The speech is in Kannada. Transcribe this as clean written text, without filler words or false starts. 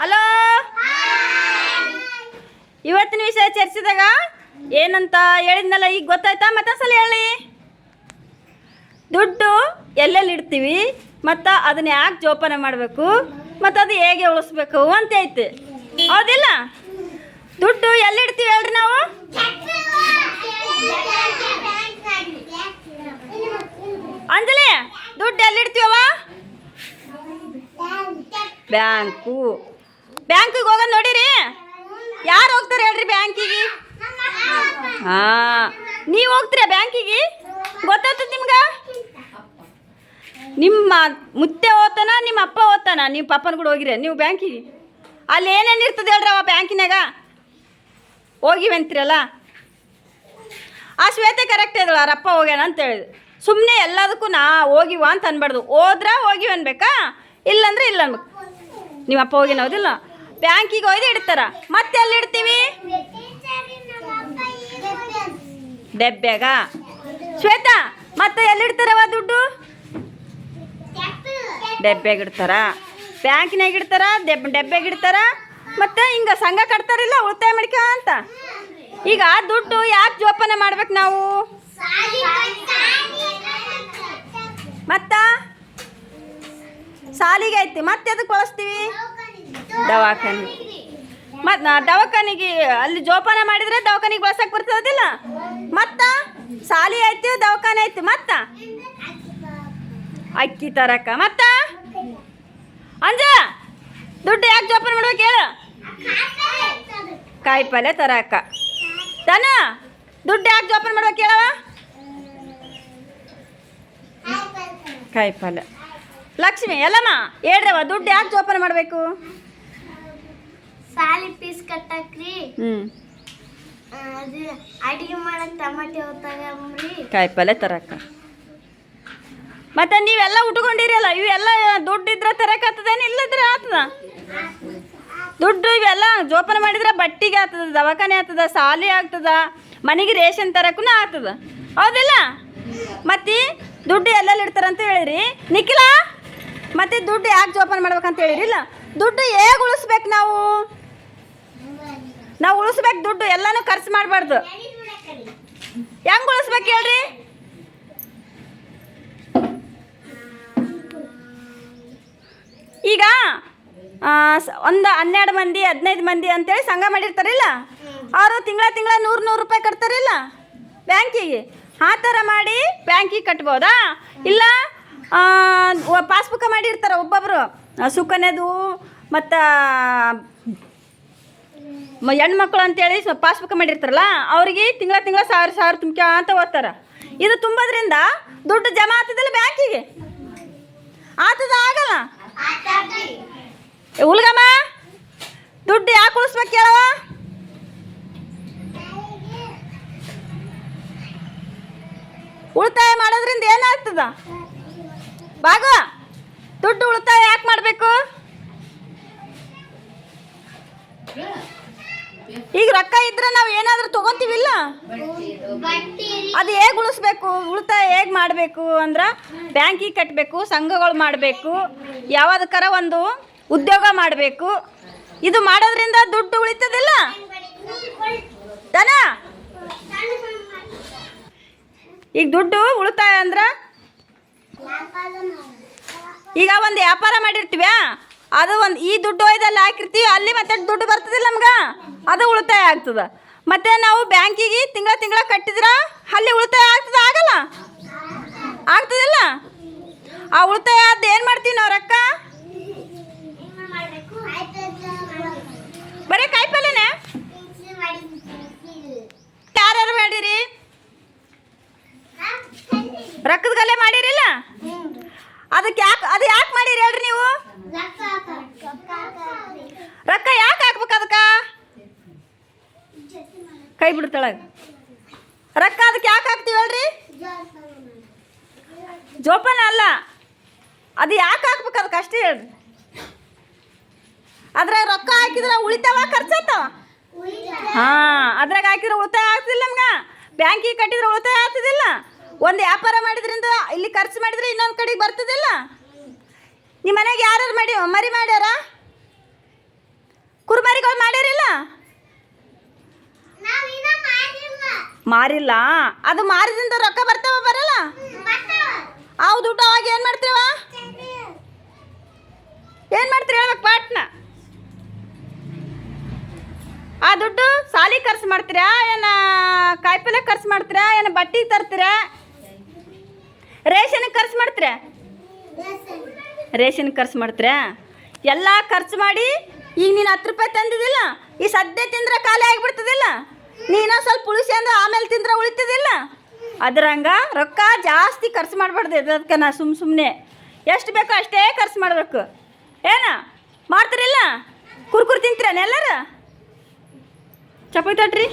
ಹಲೋ, ಇವತ್ತಿನ ವಿಷಯ ಚರ್ಚಿಸಿದಾಗ ಏನಂತ ಹೇಳಿದ್ನಲ್ಲ, ಈಗ ಗೊತ್ತಾಯ್ತಾ? ಮತ್ತೊಂದ್ಸಲ ಹೇಳಿ. ದುಡ್ಡು ಎಲ್ಲೆಲ್ಲಿ ಇಡ್ತೀವಿ ಮತ್ತು ಅದನ್ನ ಯಾಕೆ ಜೋಪಾನ ಮಾಡಬೇಕು ಮತ್ತು ಅದು ಹೇಗೆ ಉಳಿಸ್ಬೇಕು ಅಂತ ಐತೆ, ಹೌದಿಲ್ಲ? ದುಡ್ಡು ಎಲ್ಲಿಡ್ತೀವಿ ಹೇಳ್ರಿ ನಾವು? ಅಂಜಲಿ, ದುಡ್ಡು ಎಲ್ಲಿಡ್ತೀವ? ಬ್ಯಾಂಕಿಗೆ ಹೋಗೋದು ನೋಡಿರಿ. ಯಾರು ಹೋಗ್ತಾರೆ ಹೇಳ್ರಿ ಬ್ಯಾಂಕಿಗೆ? ನೀವು ಹೋಗ್ತೀರಾ ಬ್ಯಾಂಕಿಗೆ? ಗೊತ್ತಾಗ್ತದೆ ನಿಮ್ಗೆ? ನಿಮ್ಮ ಮುತ್ತೆ ಓದ್ತಾನ, ನಿಮ್ಮ ಅಪ್ಪ ಓದ್ತಾನ, ನೀವು ಪಪ್ಪನ ಕೂಡ ಹೋಗಿರಿ ನೀವು ಬ್ಯಾಂಕಿಗೆ? ಅಲ್ಲಿ ಏನೇನು ಇರ್ತದೆ ಹೇಳ್ರಿ ಅವ ಬ್ಯಾಂಕಿನಾಗ? ಹೋಗಿವಂತೀರಲ್ಲ, ಆ ಶ್ವೇತೆ ಕರೆಕ್ಟ್ ಇದ್ದಳು, ಅವ್ರ ಅಪ್ಪ ಹೋಗ್ಯಾನ ಅಂತ ಹೇಳಿದ್ರು. ಸುಮ್ಮನೆ ಎಲ್ಲದಕ್ಕೂ ಹೋಗಿವ ಅಂತ ಅನ್ಬಾರ್ದು. ಹೋದ್ರೆ ಹೋಗಿವ ಅನ್ಬೇಕಾ, ಇಲ್ಲಂದ್ರೆ ಇಲ್ಲ ಅನ್ಬೇಕು. ನಿಮ್ಮ ಅಪ್ಪ ಹೋಗಿನ ಹೌದಿಲ್ಲ? ಬ್ಯಾಂಕಿಗೆ ಹೋಯ್ದು ಇಡ್ತಾರ. ಮತ್ತೆ ಎಲ್ಲಿ ಇಡ್ತೀವಿ? ಡೆಬ್ಬ್ಯಾಗ. ಶ್ವೇತಾ, ಮತ್ತೆ ಎಲ್ಲಿಡ್ತಾರವ ದುಡ್ಡು? ಡೆಬ್ಬ್ಯಾಗ ಇಡ್ತಾರ, ಬ್ಯಾಂಕಿನಾಗ ಇಡ್ತಾರ, ಡೆಬ್ಬ್ಯಾಗ ಇಡ್ತಾರ. ಮತ್ತು ಹಿಂಗೆ ಸಂಘ ಕಟ್ತಾರಿಲ್ಲ ಉಳಿತಾಯ ಮಡಿಕ ಅಂತ. ಈಗ ದುಡ್ಡು ಯಾಕೆ ಜೋಪಾನ ಮಾಡ್ಬೇಕು ನಾವು? ಮತ್ತ ಸಾಲಿಗೆ ಐತಿ, ಮತ್ತೆ ಅದಕ್ಕೆ ಬಳಸ್ತೀವಿ? ದವಾಖಾನೆ. ಮತ್ತು ದವಾಖಾನಿಗೆ ಅಲ್ಲಿ ಜೋಪಾನ ಮಾಡಿದರೆ ದವಾಖಾನಿಗೆ ಬಳಸಕ್ಕೆ ಬರ್ತದಿಲ್ಲ? ಮತ್ತು ಸಾಲಿ ಐತಿ, ದವಾಖಾನೆ ಐತಿ, ಮತ್ತು ಅಕ್ಕಿ ತರಕ. ಮತ್ತು ಅಂಜ, ದುಡ್ಡು ಯಾಕೆ ಜೋಪಾನ ಮಾಡ್ಬೇಕು ಹೇಳು? ಕಾಯಿ ಪಲ್ಯ ತರಕ. ದನ, ದುಡ್ಡು ಯಾಕೆ ಜೋಪಾನ ಮಾಡ್ಬೇಕು ಹೇಳವ? ಕಾಯಿ ಪಲ್ಯ. ಲಕ್ಷ್ಮಿ, ಎಲ್ಲಮ್ಮ ಹೇಳ್ರವ, ದುಡ್ಡು ಯಾಕೆ ಜೋಪಾನ ಮಾಡಬೇಕು? ಸಾಲಿ ಫೀಸ್ ಕಟ್ಟಕ್ರಿ, ಅದು ಅಡಿಗೆ ಮಾಡಕ್ ಟಮಾಟೆ ಹೋಗ್ತಾಗ್ರಿ, ಕಾಯಿ ಪಲ್ಯ ತರಕ. ಮತ್ತೆ ನೀವೆಲ್ಲ ಉಟ್ಕೊಂಡಿರಲ್ಲ, ಇವೆಲ್ಲ ದುಡ್ಡು ಇದ್ರೆ ತರಕಾಗ್ತದೇನು? ಇಲ್ಲದ್ರೆ ಆಗ್ತದ? ದುಡ್ಡು ಇವೆಲ್ಲ ಜೋಪಾನ ಮಾಡಿದ್ರೆ ಬಟ್ಟಿಗೆ ಆಗ್ತದ, ದವಾಖಾನೆ ಆಗ್ತದ, ಸಾಲಿ ಆಗ್ತದ, ಮನೆಗೆ ರೇಷನ್ ತರಕ್ಕೂ ಆಗ್ತದ, ಹೌದಿಲ್ಲ? ಮತ್ತು ದುಡ್ಡು ಎಲ್ಲೆಲ್ಲಿ ಇಡ್ತಾರಂತ ಹೇಳಿರಿ ನಿಖಿಲ. ಮತ್ತು ದುಡ್ಡು ಯಾಕೆ ಜೋಪಾನ ಮಾಡ್ಬೇಕಂತ ಹೇಳಿರಿ? ಇಲ್ಲ, ದುಡ್ಡು ಹೇಗೆ ಉಳಿಸ್ಬೇಕು ನಾವು? ಉಳಿಸ್ಬೇಕು ದುಡ್ಡು, ಎಲ್ಲನೂ ಖರ್ಚು ಮಾಡಬಾರ್ದು. ಹೆಂಗೆ ಉಳಿಸ್ಬೇಕು ಹೇಳ್ರಿ? ಈಗ ಒಂದು 12 ಮಂದಿ 15 ಮಂದಿ ಅಂತೇಳಿ ಸಂಘ ಮಾಡಿರ್ತಾರಿಲ್ಲ, ಅವರು ತಿಂಗಳ 100 ರೂಪಾಯಿ ಕಟ್ತಾರಿಲ್ಲ ಬ್ಯಾಂಕಿಗೆ. ಆ ಥರ ಮಾಡಿ ಬ್ಯಾಂಕಿಗೆ ಕಟ್ಬೋದಾ? ಇಲ್ಲ ಪಾಸ್ಬುಕ್ಕ ಮಾಡಿರ್ತಾರೆ ಒಬ್ಬೊಬ್ಬರು, ಸುಕನ್ಯದು ಮತ್ತು ಹೆಣ್ಮಕ್ಳು ಅಂತೇಳಿ ಪಾಸ್ಬುಕ್ ಮಾಡಿರ್ತಾರಲ್ಲ, ಅವ್ರಿಗೆ ತಿಂಗಳ 1000 ತುಂಬ್ಕ ಅಂತ ಓದ್ತಾರೆ. ಇದು ತುಂಬೋದ್ರಿಂದ ದುಡ್ಡು ಜಮಾ ಆಗ್ತದಿಲ್ಲ ಬ್ಯಾಂಕಿಗೆ? ಆಗ್ತದ ಆಗಲ್ಲ? ಉಲ್ಗಮ್ಮ, ದುಡ್ಡು ಯಾಕೆ ಉಳಿಸ್ಬೇಕು ಹೇಳವ? ಉಳಿತಾಯ ಮಾಡೋದ್ರಿಂದ ಏನಾಗ್ತದ? ಭಾಗ ದುಡ್ಡು ಉಳಿತಾಯ ಯಾಕೆ ಮಾಡಬೇಕು? ಈಗ ರೊಕ್ಕ ಇದ್ರೆ ನಾವು ಏನಾದರೂ ತೊಗೊತೀವಿಲ್ಲ, ಅದು ಹೇಗೆ ಉಳಿಸ್ಬೇಕು? ಉಳಿತಾಯ ಹೇಗೆ ಮಾಡಬೇಕು ಅಂದ್ರೆ ಬ್ಯಾಂಕಿಗೆ ಕಟ್ಟಬೇಕು, ಸಂಘಗಳು ಮಾಡಬೇಕು, ಯಾವುದಕ್ಕಾರ ಒಂದು ಉದ್ಯೋಗ ಮಾಡಬೇಕು. ಇದು ಮಾಡೋದ್ರಿಂದ ದುಡ್ಡು ಉಳಿತದಿಲ್ಲ ದನ? ಈಗ ದುಡ್ಡು ಉಳಿತಾಯ ಅಂದ್ರೆ ಈಗ ಒಂದು ವ್ಯಾಪಾರ ಮಾಡಿರ್ತೀವಿ, ಅದು ಒಂದು ಈ ದುಡ್ಡು ಒಯ್ದಲ್ಲಿ ಹಾಕಿರ್ತೀವಿ, ಅಲ್ಲಿ ಮತ್ತೆ ದುಡ್ಡು ಬರ್ತದಿಲ್ಲ ನಮ್ಗೆ, ಅದು ಉಳಿತಾಯ ಆಗ್ತದೆ. ಮತ್ತು ನಾವು ಬ್ಯಾಂಕಿಗೆ ತಿಂಗಳ ಕಟ್ಟಿದ್ರೆ ಅಲ್ಲಿ ಉಳಿತಾಯ ಆಗ್ತದೆ ಆಗಲ್ಲ? ಆಗ್ತದಿಲ್ಲ? ಆ ಉಳಿತಾಯ ಅದು ಏನು ಮಾಡ್ತೀವಿ ನಾವು? ರೊಕ್ಕ ಬರೀ ಕಾಯಿ ಪಲ್ಯನೇ ಯಾರ್ಯಾರು ಮಾಡಿರಿ? ರೊಕ್ಕದ ಗಲೆ ಮಾಡಿರಿಲ್ಲ? ಅದು ಯಾಕೆ ಮಾಡಿರಿ ಹೇಳ್ರಿ ನೀವು? ರೊಕ್ಕ ಯಾಕೆ ಹಾಕ್ಬೇಕು ಅದಕ್ಕೆ? ಕೈ ಬಿಡ್ತಾಳೆ ರೊಕ್ಕ, ಅದಕ್ಕೆ ಯಾಕೆ ಹಾಕ್ತೀವಿ ಹೇಳ್ರಿ? ಜೋಪಾನ ಅಲ್ಲ, ಅದು ಯಾಕೆ ಹಾಕ್ಬೇಕು ಅದಕ್ಕೆ ಅಷ್ಟೇ ಹೇಳ್ರಿ. ಅದ್ರಾಗ ರೊಕ್ಕ ಹಾಕಿದ್ರೆ ಉಳಿತಾವ ಖರ್ಚಾಗ್ತಾವ? ಅದ್ರಾಗ ಹಾಕಿದ್ರೆ ಉಳಿತಾಯ ಆಗ್ತಿಲ್ಲ ನಮ್ಗೆ. ಬ್ಯಾಂಕಿಗೆ ಕಟ್ಟಿದ್ರೆ ಉಳಿತಾಯ ಆಗ್ತದಿಲ್ಲ? ಒಂದು ವ್ಯಾಪಾರ ಮಾಡಿದ್ರಿಂದ ಇಲ್ಲಿ ಖರ್ಚು ಮಾಡಿದ್ರೆ ಇನ್ನೊಂದು ಕಡೆಗೆ ಬರ್ತದಿಲ್ಲ? ನಿಮ್ಮ ಮನೆಗೆ ಯಾರು ಮರಿ ಮಾಡ್ಯಾರ? ಮಕ್ಕಳು ಮಾಡ್ಯಾರಿಲ್ಲ ಮಾರಿಲ್ಲ. ಅದು ಮಾರಿದಿಂದ ರೊಕ್ಕ ಬರ್ತಾವ ಬರಲ್ಲ? ಅವು ದುಡ್ಡು ಅವಾಗ ಏನು ಮಾಡ್ತೀವ? ಏನು ಮಾಡ್ತೀರಿ ಹೇಳ್ಬೇಕು ಪಾಟ್ನ? ಆ ದುಡ್ಡು ಸಾಲಿ ಖರ್ಚು ಮಾಡ್ತೀರಾ, ಏನು ಕಾಯಿಪಲ್ಲೆ ಖರ್ಚು ಮಾಡ್ತೀರಾ, ಏನು ಬಟ್ಟೆ ತರ್ತೀರಾ, ರೇಷನ್ಗೆ ಖರ್ಚು ಮಾಡ್ತೀರಾ? ರೇಷನ್ ಖರ್ಚು ಮಾಡ್ತೀರಾ? ಎಲ್ಲ ಖರ್ಚು ಮಾಡಿ ಈಗ ನೀನು 10 ರೂಪಾಯಿ ತಂದಿದ್ದಿಲ್ಲ, ಈ ಸದ್ಯ ತಿಂದ್ರೆ ಖಾಲಿ ಆಗಿಬಿಡ್ತದಿಲ್ಲ. ನೀನು ಸ್ವಲ್ಪ ಉಳಿಸಿ ಅಂದ್ರೆ ಆಮೇಲೆ ತಿಂದ್ರೆ ಉಳಿತದಿಲ್ಲ. ಅದ್ರಂಗೆ ರೊಕ್ಕ ಜಾಸ್ತಿ ಖರ್ಚು ಮಾಡಬಾರ್ದು. ಅದಕ್ಕೆ ನಾ ಸುಮ್ಮನೆ ಎಷ್ಟು ಬೇಕೋ ಅಷ್ಟೇ ಖರ್ಚು ಮಾಡಬೇಕು. ಏನು ಮಾಡ್ತೀರಿಲ್ಲ? ಕುರ್ಕುರು ತಿಂತೀರೇನು ಎಲ್ಲರೂ? ಚಪಾತಿ ತಟ್ರಿ.